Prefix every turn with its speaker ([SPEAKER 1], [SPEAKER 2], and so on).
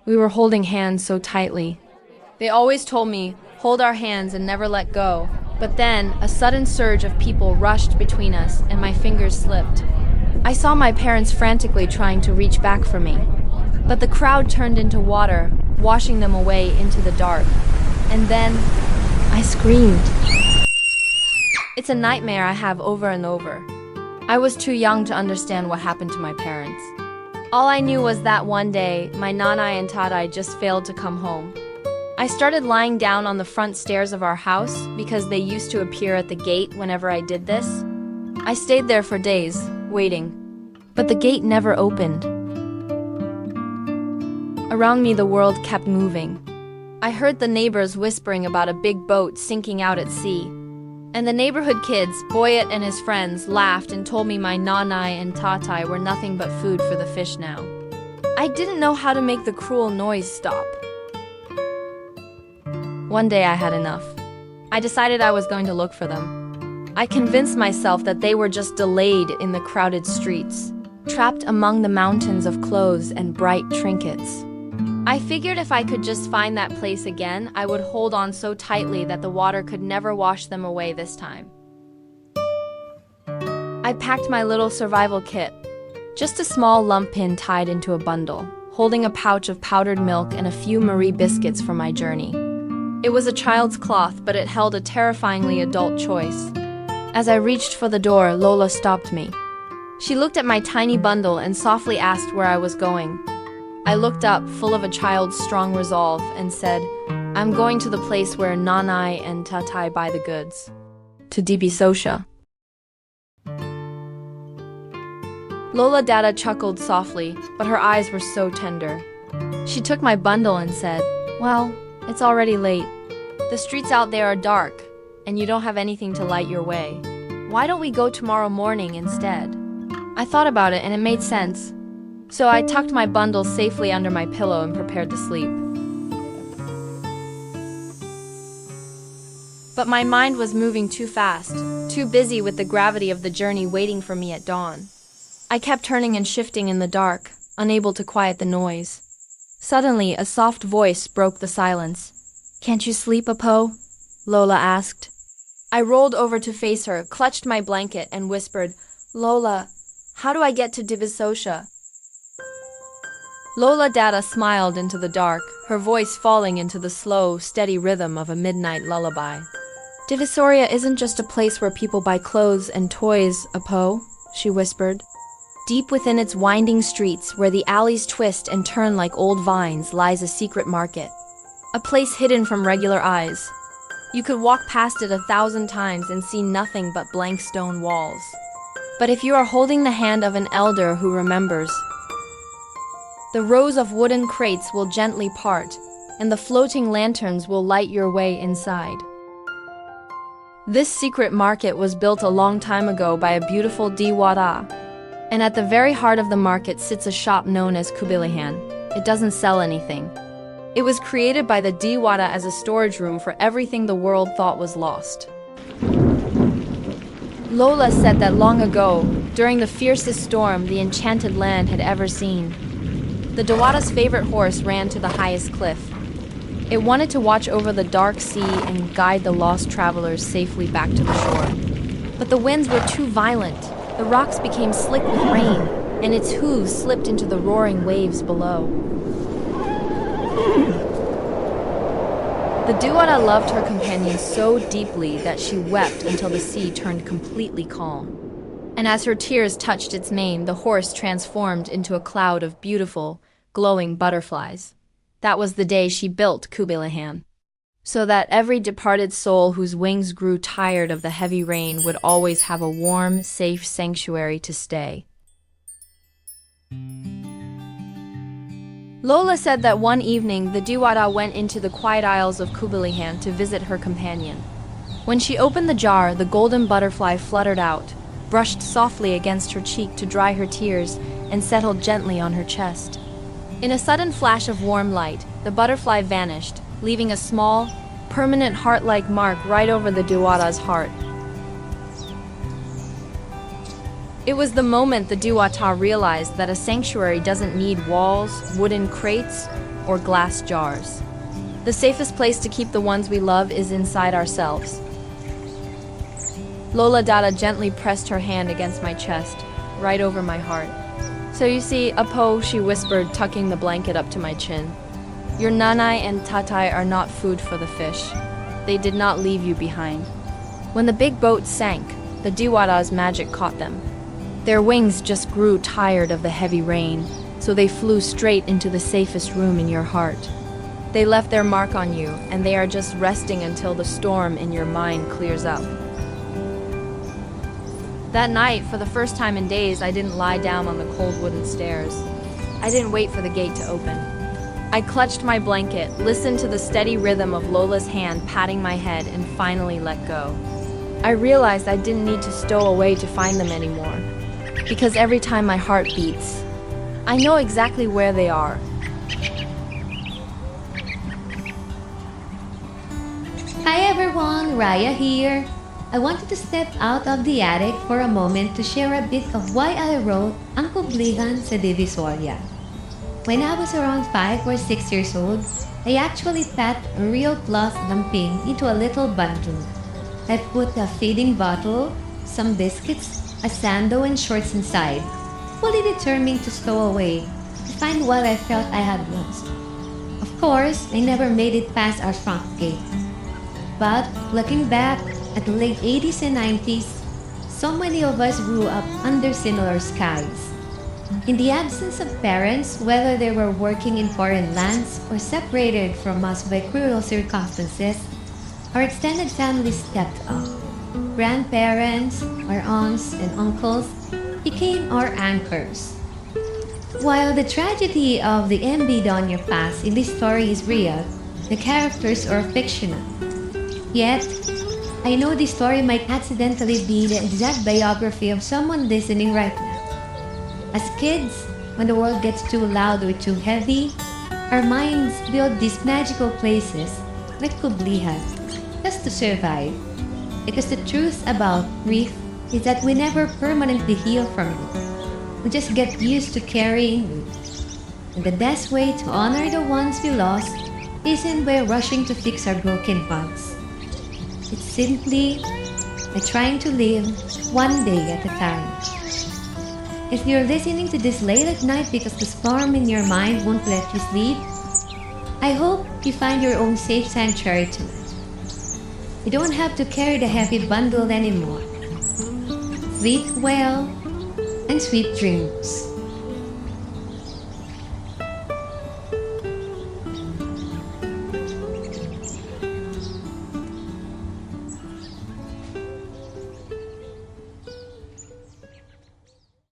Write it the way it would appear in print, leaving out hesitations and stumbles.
[SPEAKER 1] We were holding hands so tightly. They always told me, hold our hands and never let go. But then, a sudden surge of people rushed between us and my fingers slipped. I saw my parents frantically trying to reach back for me. But the crowd turned into water, washing them away into the dark. And then, I screamed. It's a nightmare I have over and over. I was too young to understand what happened to my parents. All I knew was that one day, my nanay and tatay just failed to come home. I started lying down on the front stairs of our house because they used to appear at the gate whenever I did this. I stayed there for days, waiting. But the gate never opened. Around me, the world kept moving. I heard the neighbors whispering about a big boat sinking out at sea. And the neighborhood kids, Boyet and his friends, laughed and told me my nanay and tatay were nothing but food for the fish now. I didn't know how to make the cruel noise stop. One day I had enough. I decided I was going to look for them. I convinced myself that they were just delayed in the crowded streets, trapped among the mountains of clothes and bright trinkets. I figured if I could just find that place again, I would hold on so tightly that the water could never wash them away this time. I packed my little survival kit, just a small lump pin tied into a bundle, holding a pouch of powdered milk and a few Marie biscuits for my journey. It was a child's cloth, but it held a terrifyingly adult choice. As I reached for the door, Lola stopped me. She looked at my tiny bundle and softly asked where I was going. I looked up, full of a child's strong resolve, and said, I'm going to the place where nanay and tatay buy the goods. To Divisoria. Lola Dada chuckled softly, but her eyes were so tender. She took my bundle and said, well, it's already late. The streets out there are dark, and you don't have anything to light your way. Why don't we go tomorrow morning instead? I thought about it and it made sense. So I tucked my bundle safely under my pillow and prepared to sleep. But my mind was moving too fast, too busy with the gravity of the journey waiting for me at dawn. I kept turning and shifting in the dark, unable to quiet the noise. Suddenly, a soft voice broke the silence. Can't you sleep, Apo? Lola asked. I rolled over to face her, clutched my blanket, and whispered, Lola, how do I get to Divisoria? Lola Dada smiled into the dark, her voice falling into the slow, steady rhythm of a midnight lullaby. Divisoria isn't just a place where people buy clothes and toys, Apo, she whispered. Deep within its winding streets, where the alleys twist and turn like old vines, lies a secret market. A place hidden from regular eyes. You could walk past it 1,000 times and see nothing but blank stone walls. But if you are holding the hand of an elder who remembers, the rows of wooden crates will gently part, and the floating lanterns will light your way inside. This secret market was built a long time ago by a beautiful Diwata, and at the very heart of the market sits a shop known as Kubilihan. It doesn't sell anything. It was created by the Diwata as a storage room for everything the world thought was lost. Lola said that long ago, during the fiercest storm the enchanted land had ever seen, the Diwata's favorite horse ran to the highest cliff. It wanted to watch over the dark sea and guide the lost travelers safely back to the shore. But the winds were too violent. The rocks became slick with rain, and its hooves slipped into the roaring waves below. The Diwata loved her companion so deeply that she wept until the sea turned completely calm. And as her tears touched its mane, the horse transformed into a cloud of beautiful, glowing butterflies. That was the day she built Kubilihan, so that every departed soul whose wings grew tired of the heavy rain would always have a warm, safe sanctuary to stay. Lola said that one evening the Diwata went into the quiet aisles of Kubilihan to visit her companion. When she opened the jar, the golden butterfly fluttered out, brushed softly against her cheek to dry her tears, and settled gently on her chest. In a sudden flash of warm light, the butterfly vanished, leaving a small, permanent heart-like mark right over the Diwata's heart. It was the moment the Diwata realized that a sanctuary doesn't need walls, wooden crates, or glass jars. The safest place to keep the ones we love is inside ourselves. Lola Dada gently pressed her hand against my chest, right over my heart. So you see, Apo, she whispered, tucking the blanket up to my chin. Your nanay and tatay are not food for the fish. They did not leave you behind. When the big boat sank, the Diwata's magic caught them. Their wings just grew tired of the heavy rain, so they flew straight into the safest room in your heart. They left their mark on you, and they are just resting until the storm in your mind clears up. That night, for the first time in days, I didn't lie down on the cold wooden stairs. I didn't wait for the gate to open. I clutched my blanket, listened to the steady rhythm of Lola's hand patting my head, and finally let go. I realized I didn't need to stow away to find them anymore, because every time my heart beats, I know exactly where they are.
[SPEAKER 2] Hi everyone, Raya here. I wanted to step out of the attic for a moment to share a bit of why I wrote Ang Kublihan sa Divisoria. When I was around 5 or 6 years old, I actually packed a real cloth lamping into a little bundle. I put a feeding bottle, some biscuits, a sando and shorts inside, fully determined to stow away, to find what I felt I had lost. Of course, I never made it past our front gate. But looking back at the late 80s and 90s, so many of us grew up under similar skies. In the absence of parents, whether they were working in foreign lands or separated from us by cruel circumstances, our extended family stepped up. Grandparents, our aunts and uncles became our anchors. While the tragedy of the MB Doña Paz in this story is real, the characters are fictional. Yet, I know this story might accidentally be the exact biography of someone listening right now. As kids, when the world gets too loud or too heavy, our minds build these magical places like Kublihan, just to survive. Because the truth about grief is that we never permanently heal from it. We just get used to carrying it. And the best way to honor the ones we lost isn't by rushing to fix our broken bonds. It's simply by trying to live one day at a time. If you're listening to this late at night because the storm in your mind won't let you sleep, I hope you find your own safe sanctuary tonight. You don't have to carry the heavy bundle anymore. Sleep well and sweet dreams.